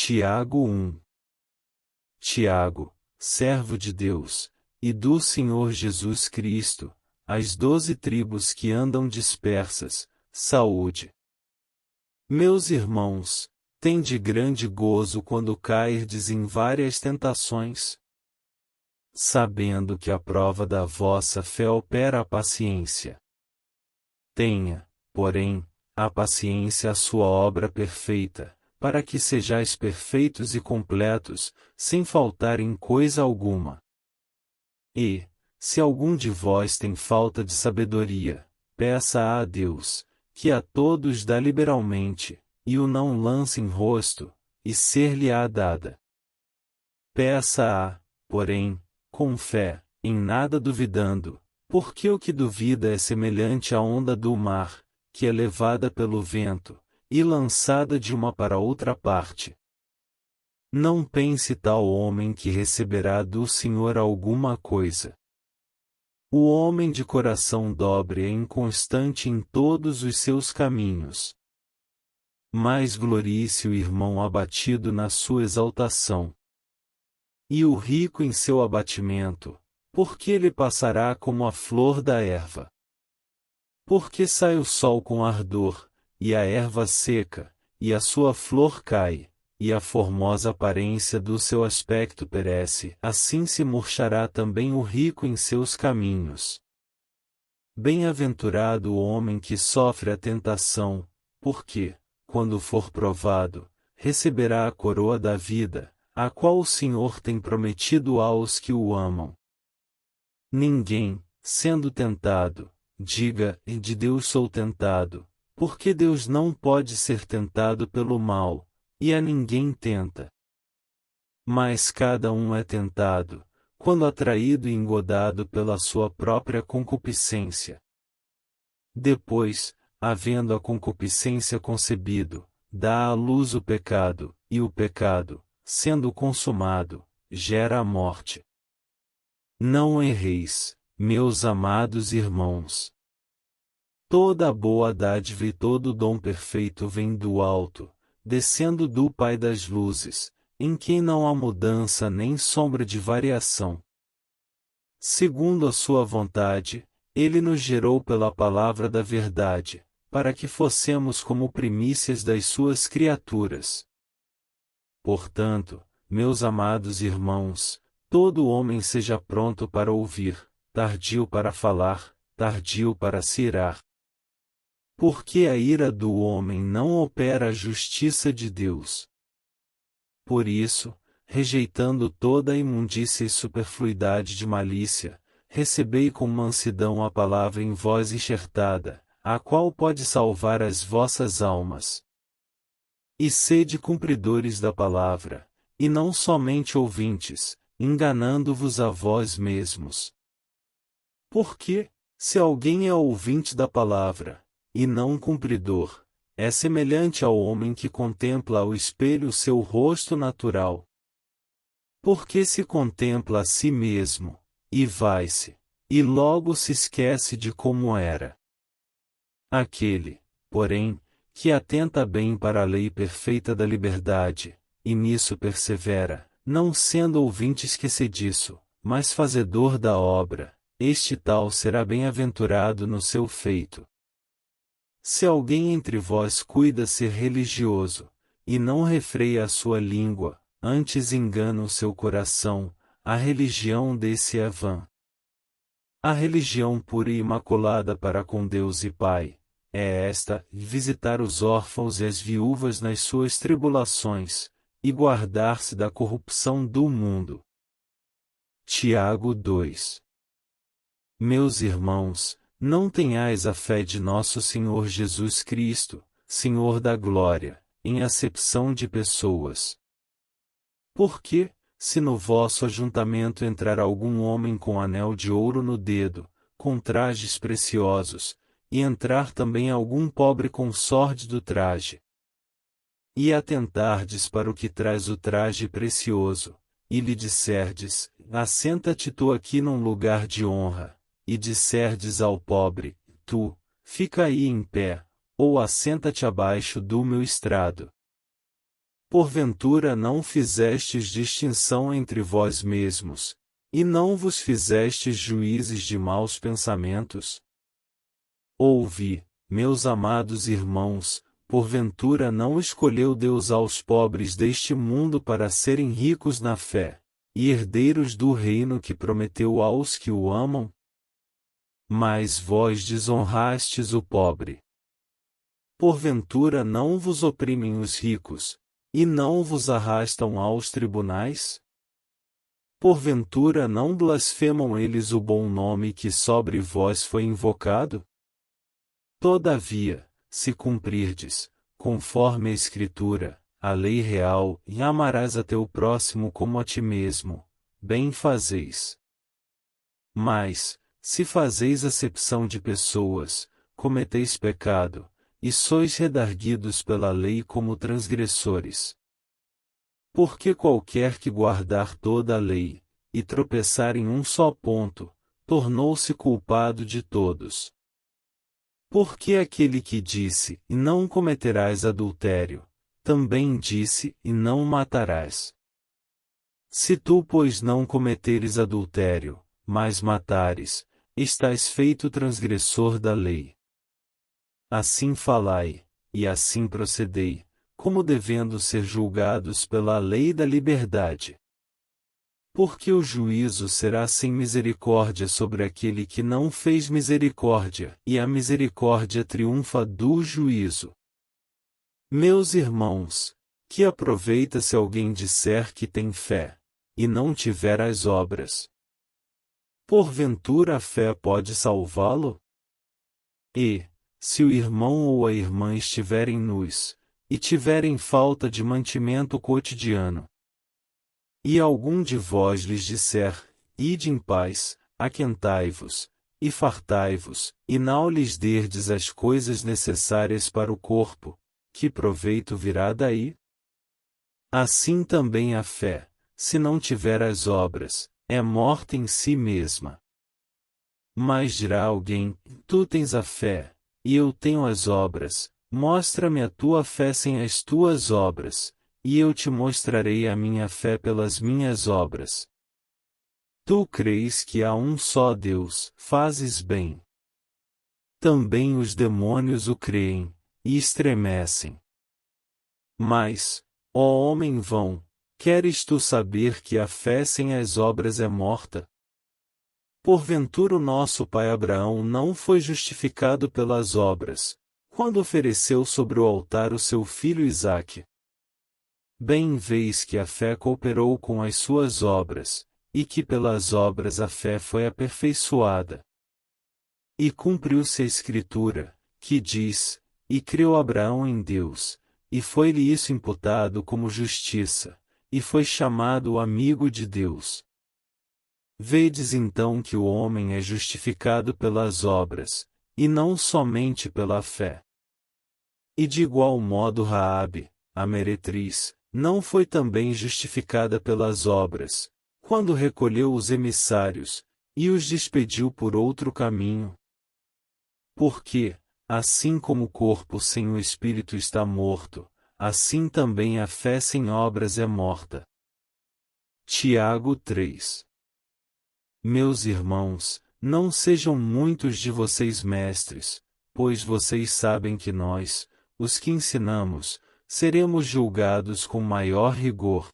Tiago 1. Tiago, servo de Deus, e do Senhor Jesus Cristo, às 12 tribos que andam dispersas, saúde. Meus irmãos, tende grande gozo quando cairdes em várias tentações, sabendo que a prova da vossa fé opera a paciência. Tenha, porém, a paciência a sua obra perfeita, para que sejais perfeitos e completos, sem faltar em coisa alguma. E, se algum de vós tem falta de sabedoria, peça a Deus, que a todos dá liberalmente, e o não lance em rosto, e ser-lhe-á dada. Peça-a, porém, com fé, em nada duvidando, porque o que duvida é semelhante à onda do mar, que é levada pelo vento, e lançada de uma para outra parte. Não pense tal homem que receberá do Senhor alguma coisa. O homem de coração dobre é inconstante em todos os seus caminhos. Mas glorie-se o irmão abatido na sua exaltação. E o rico em seu abatimento, porque ele passará como a flor da erva. Porque sai o sol com ardor, e a erva seca, e a sua flor cai, e a formosa aparência do seu aspecto perece, assim se murchará também o rico em seus caminhos. Bem-aventurado o homem que sofre a tentação, porque, quando for provado, receberá a coroa da vida, a qual o Senhor tem prometido aos que o amam. Ninguém, sendo tentado, diga, de Deus sou tentado, porque Deus não pode ser tentado pelo mal, e a ninguém tenta. Mas cada um é tentado, quando atraído e engodado pela sua própria concupiscência. Depois, havendo a concupiscência concebido, dá à luz o pecado, e o pecado, sendo consumado, gera a morte. Não erreis, meus amados irmãos. Toda a boa dádiva e todo dom perfeito vem do alto, descendo do Pai das luzes, em quem não há mudança nem sombra de variação. Segundo a sua vontade, Ele nos gerou pela palavra da verdade, para que fossemos como primícias das suas criaturas. Portanto, meus amados irmãos, todo homem seja pronto para ouvir, tardio para falar, tardio para se irar. Porque a ira do homem não opera a justiça de Deus. Por isso, rejeitando toda a imundícia e superfluidade de malícia, recebei com mansidão a palavra em vós enxertada, a qual pode salvar as vossas almas. E sede cumpridores da palavra, e não somente ouvintes, enganando-vos a vós mesmos. Porque, se alguém é ouvinte da palavra, e não cumpridor, é semelhante ao homem que contempla ao espelho seu rosto natural. Porque se contempla a si mesmo, e vai-se, e logo se esquece de como era. Aquele, porém, que atenta bem para a lei perfeita da liberdade, e nisso persevera, não sendo ouvinte esquecediço, mas fazedor da obra, este tal será bem-aventurado no seu feito. Se alguém entre vós cuida ser religioso, e não refreia a sua língua, antes engana o seu coração, a religião desse é vã. A religião pura e imaculada para com Deus e Pai, é esta, visitar os órfãos e as viúvas nas suas tribulações, e guardar-se da corrupção do mundo. Tiago 2. Meus irmãos, não tenhais a fé de nosso Senhor Jesus Cristo, Senhor da glória, em acepção de pessoas. Porque, se no vosso ajuntamento entrar algum homem com anel de ouro no dedo, com trajes preciosos, e entrar também algum pobre com sórdido traje, e atentardes para o que traz o traje precioso, e lhe disserdes, assenta-te tu aqui num lugar de honra, e disserdes ao pobre, tu, fica aí em pé, ou assenta-te abaixo do meu estrado. Porventura não fizestes distinção entre vós mesmos, e não vos fizestes juízes de maus pensamentos? Ouvi, meus amados irmãos, porventura não escolheu Deus aos pobres deste mundo para serem ricos na fé, e herdeiros do reino que prometeu aos que o amam? Mas vós desonrastes o pobre. Porventura não vos oprimem os ricos, e não vos arrastam aos tribunais? Porventura não blasfemam eles o bom nome que sobre vós foi invocado? Todavia, se cumprirdes, conforme a Escritura, a lei real, e amarás a teu próximo como a ti mesmo, bem fazeis. Mas, se fazeis acepção de pessoas, cometeis pecado, e sois redarguidos pela lei como transgressores. Porque qualquer que guardar toda a lei, e tropeçar em um só ponto, tornou-se culpado de todos. Porque aquele que disse, e não cometerás adultério, também disse, e não matarás. Se tu, pois, não cometeres adultério, mas matares, estás feito transgressor da lei. Assim falai, e assim procedei, como devendo ser julgados pela lei da liberdade. Porque o juízo será sem misericórdia sobre aquele que não fez misericórdia, e a misericórdia triunfa do juízo. Meus irmãos, que aproveita se alguém disser que tem fé, e não tiver as obras? Porventura a fé pode salvá-lo? E, se o irmão ou a irmã estiverem nus, e tiverem falta de mantimento cotidiano, e algum de vós lhes disser, ide em paz, aquentai-vos, e fartai-vos, e não lhes derdes as coisas necessárias para o corpo, que proveito virá daí? Assim também a fé, se não tiver as obras, é morta em si mesma. Mas dirá alguém, tu tens a fé, e eu tenho as obras, mostra-me a tua fé sem as tuas obras, e eu te mostrarei a minha fé pelas minhas obras. Tu crês que há um só Deus, fazes bem. Também os demônios o creem, e estremecem. Mas, ó homem vão, queres tu saber que a fé sem as obras é morta? Porventura o nosso pai Abraão não foi justificado pelas obras, quando ofereceu sobre o altar o seu filho Isaque. Bem vês que a fé cooperou com as suas obras, e que pelas obras a fé foi aperfeiçoada. E cumpriu-se a Escritura, que diz, e creu Abraão em Deus, e foi-lhe isso imputado como justiça, e foi chamado o amigo de Deus. Vedes então que o homem é justificado pelas obras, e não somente pela fé. E de igual modo Raabe, a meretriz, não foi também justificada pelas obras, quando recolheu os emissários, e os despediu por outro caminho. Porque, assim como o corpo sem o espírito está morto, assim também a fé sem obras é morta. Tiago 3. Meus irmãos, não sejam muitos de vocês mestres, pois vocês sabem que nós, os que ensinamos, seremos julgados com maior rigor.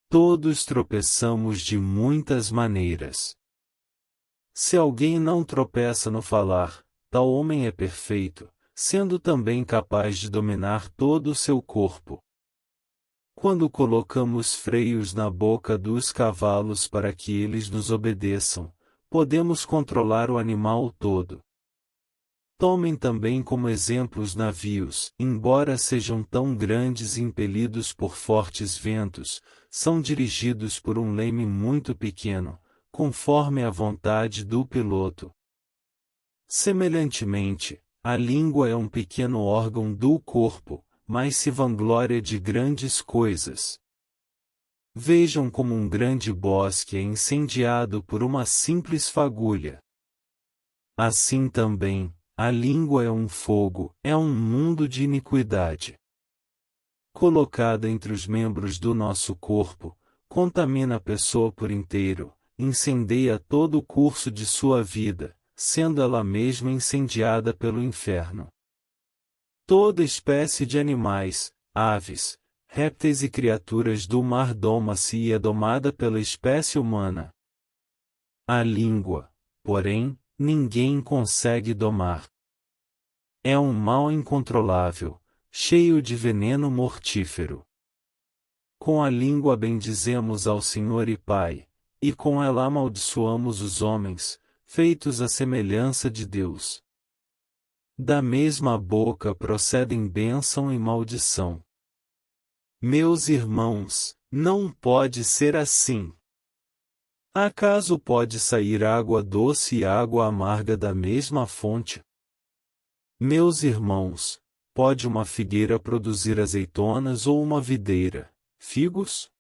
Todos tropeçamos de muitas maneiras. Se alguém não tropeça no falar, tal homem é perfeito, sendo também capaz de dominar todo o seu corpo. Quando colocamos freios na boca dos cavalos para que eles nos obedeçam, podemos controlar o animal todo. Tomem também como exemplo os navios, embora sejam tão grandes e impelidos por fortes ventos, são dirigidos por um leme muito pequeno, conforme a vontade do piloto. Semelhantemente, a língua é um pequeno órgão do corpo, mas se vangloria de grandes coisas. Vejam como um grande bosque é incendiado por uma simples fagulha. Assim também, a língua é um fogo, é um mundo de iniquidade. colocada entre os membros do nosso corpo, contamina a pessoa por inteiro, incendeia todo o curso de sua vida, sendo ela mesma incendiada pelo inferno. Toda espécie de animais, aves, répteis e criaturas do mar doma-se e é domada pela espécie humana. A língua, porém, ninguém consegue domar. É um mal incontrolável, cheio de veneno mortífero. Com a língua bendizemos ao Senhor e Pai, e com ela amaldiçoamos os homens, feitos à semelhança de Deus. Da mesma boca procedem bênção e maldição. Meus irmãos, não pode ser assim. Acaso pode sair água doce e água amarga da mesma fonte? Meus irmãos, pode uma figueira produzir azeitonas ou uma videira, figos?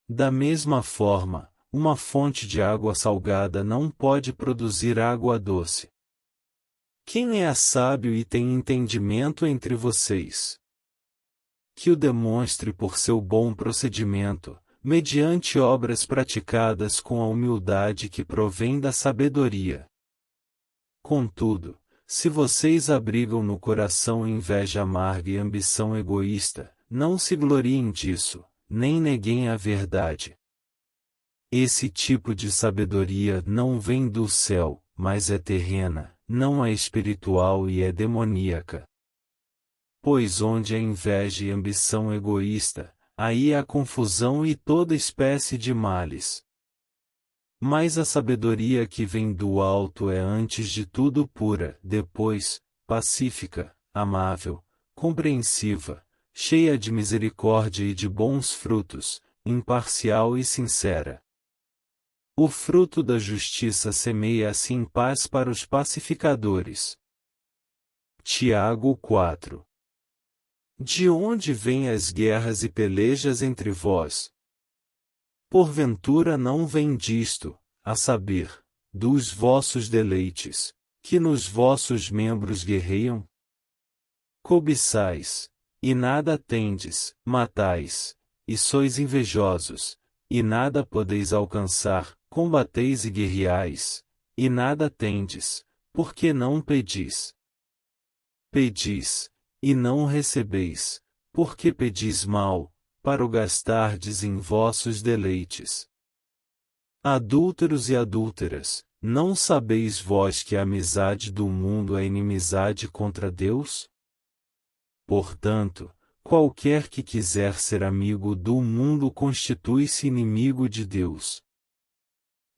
Da mesma forma, uma fonte de água salgada não pode produzir água doce. Quem é sábio e tem entendimento entre vocês? Que o demonstre por seu bom procedimento, mediante obras praticadas com a humildade que provém da sabedoria. Contudo, se vocês abrigam no coração inveja amarga e ambição egoísta, não se gloriem disso, nem neguem a verdade. Esse tipo de sabedoria não vem do céu, mas é terrena, não é espiritual e é demoníaca. Pois onde há inveja e ambição egoísta, aí há confusão e toda espécie de males. Mas a sabedoria que vem do alto é antes de tudo pura, depois, pacífica, amável, compreensiva, cheia de misericórdia e de bons frutos, imparcial e sincera. O fruto da justiça semeia assim paz para os pacificadores. Tiago 4. De onde vêm as guerras e pelejas entre vós? Porventura não vem disto, a saber, dos vossos deleites, que nos vossos membros guerreiam? Cobiçais, e nada tendes, matais, e sois invejosos, e nada podeis alcançar, combateis e guerreais, e nada tendes, porque não pedis. Pedis, e não recebeis, porque pedis mal, para o gastardes em vossos deleites. Adúlteros e adúlteras, não sabeis vós que a amizade do mundo é inimizade contra Deus? Portanto, qualquer que quiser ser amigo do mundo constitui-se inimigo de Deus.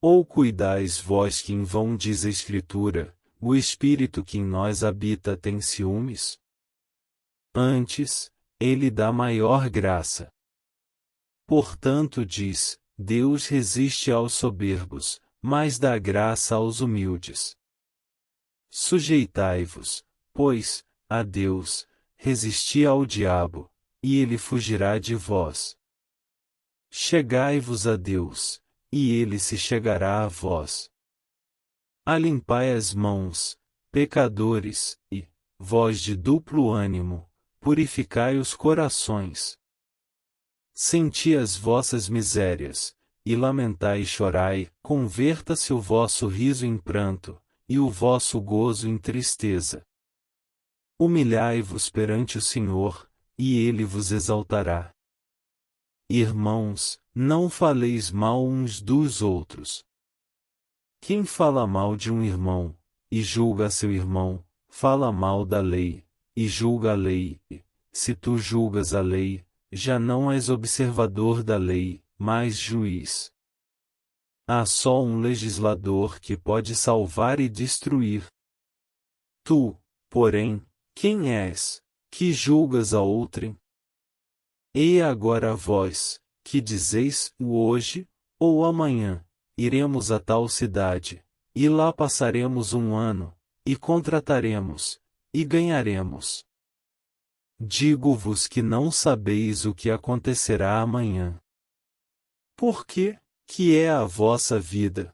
Ou cuidais vós que em vão diz a Escritura, o Espírito que em nós habita tem ciúmes? Antes, ele dá maior graça. Portanto diz, Deus resiste aos soberbos, mas dá graça aos humildes. Sujeitai-vos, pois, a Deus, resisti ao diabo, e ele fugirá de vós. Chegai-vos a Deus, e ele se chegará a vós. Alimpai as mãos, pecadores, e, vós de duplo ânimo, purificai os corações. Senti as vossas misérias, e lamentai e chorai, converta-se o vosso riso em pranto, e o vosso gozo em tristeza. Humilhai-vos perante o Senhor, e ele vos exaltará. Irmãos, não faleis mal uns dos outros. Quem fala mal de um irmão, e julga a seu irmão, fala mal da lei, e julga a lei, e, se tu julgas a lei, já não és observador da lei, mas juiz. Há só um legislador que pode salvar e destruir. Tu, porém, quem és, que julgas a outrem? E agora vós, que dizeis, hoje, ou amanhã, iremos a tal cidade, e lá passaremos um ano, e contrataremos, e ganharemos. Digo-vos que não sabeis o que acontecerá amanhã. Porque, que é a vossa vida?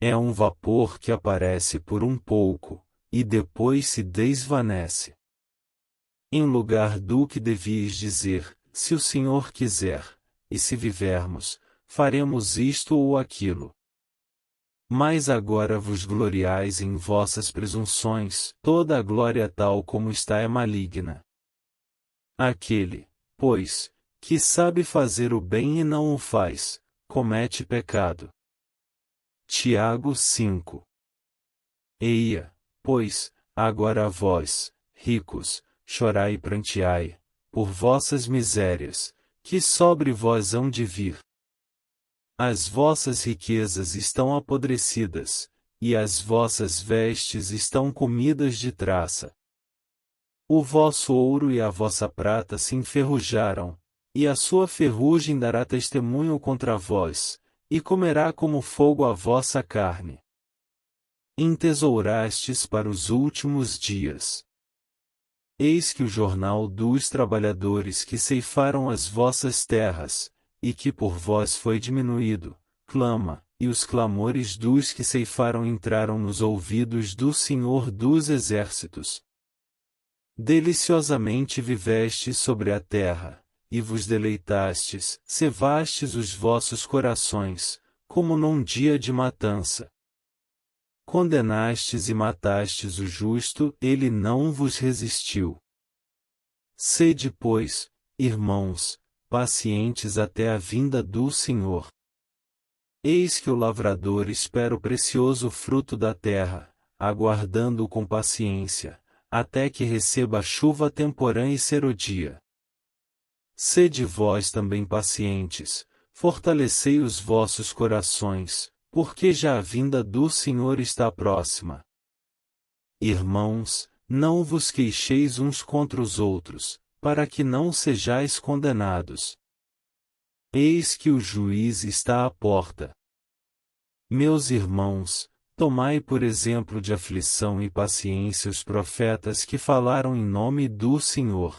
É um vapor que aparece por um pouco, e depois se desvanece. Em lugar do que devíeis dizer, se o Senhor quiser, e se vivermos, faremos isto ou aquilo. Mas agora vos gloriais em vossas presunções, toda a glória tal como está é maligna. Aquele, pois, que sabe fazer o bem e não o faz, comete pecado. Tiago 5. Eia, pois, agora vós, ricos, chorai e pranteai, por vossas misérias, que sobre vós hão de vir. As vossas riquezas estão apodrecidas, e as vossas vestes estão comidas de traça. O vosso ouro e a vossa prata se enferrujaram, e a sua ferrugem dará testemunho contra vós, e comerá como fogo a vossa carne. Entesourastes para os últimos dias. Eis que o jornal dos trabalhadores que ceifaram as vossas terras, e que por vós foi diminuído, clama, e os clamores dos que ceifaram entraram nos ouvidos do Senhor dos Exércitos. Deliciosamente vivestes sobre a terra, e vos deleitastes, cevastes os vossos corações, como num dia de matança. Condenastes e matastes o justo, ele não vos resistiu. Sede, pois, irmãos, pacientes até a vinda do Senhor. Eis que o lavrador espera o precioso fruto da terra, aguardando-o com paciência, até que receba a chuva temporã e serodia. Sede vós também pacientes, fortalecei os vossos corações, porque já a vinda do Senhor está próxima. Irmãos, não vos queixeis uns contra os outros, para que não sejais condenados. Eis que o juiz está à porta. Meus irmãos, tomai por exemplo de aflição e paciência os profetas que falaram em nome do Senhor.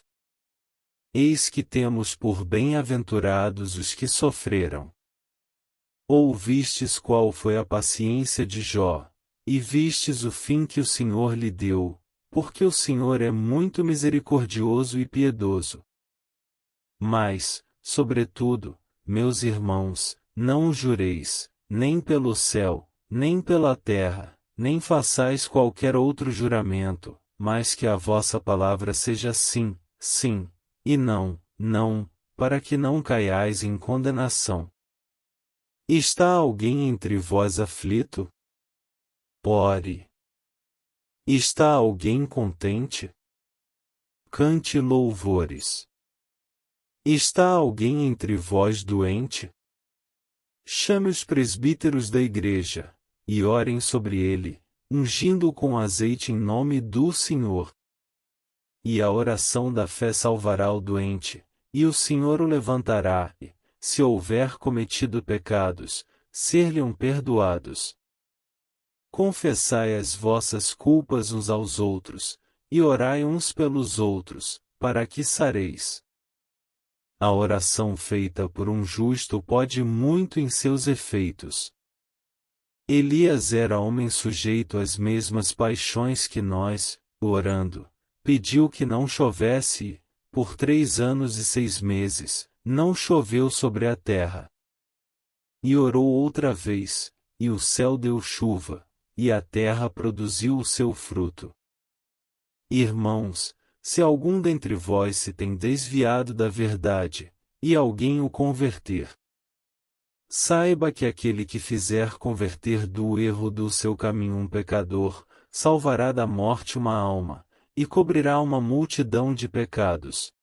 Eis que temos por bem-aventurados os que sofreram. Ouvistes qual foi a paciência de Jó, e vistes o fim que o Senhor lhe deu, porque o Senhor é muito misericordioso e piedoso. Mas, sobretudo, meus irmãos, não jureis, nem pelo céu, nem pela terra, nem façais qualquer outro juramento, mas que a vossa palavra seja sim, sim, e não, não, para que não caiais em condenação. Está alguém entre vós aflito? Ore. Está alguém contente? Cante louvores. Está alguém entre vós doente? Chame os presbíteros da igreja, e orem sobre ele, ungindo-o com azeite em nome do Senhor. E a oração da fé salvará o doente, e o Senhor o levantará, e, se houver cometido pecados, ser-lhe-ão perdoados. Confessai as vossas culpas uns aos outros, e orai uns pelos outros, para que sareis. A oração feita por um justo pode muito em seus efeitos. Elias era homem sujeito às mesmas paixões que nós, orando, pediu que não chovesse e, por 3 anos e 6 meses, não choveu sobre a terra. E orou outra vez, e o céu deu chuva, e a terra produziu o seu fruto. Irmãos, se algum dentre vós se tem desviado da verdade, e alguém o converter, saiba que aquele que fizer converter do erro do seu caminho um pecador, salvará da morte uma alma, e cobrirá uma multidão de pecados.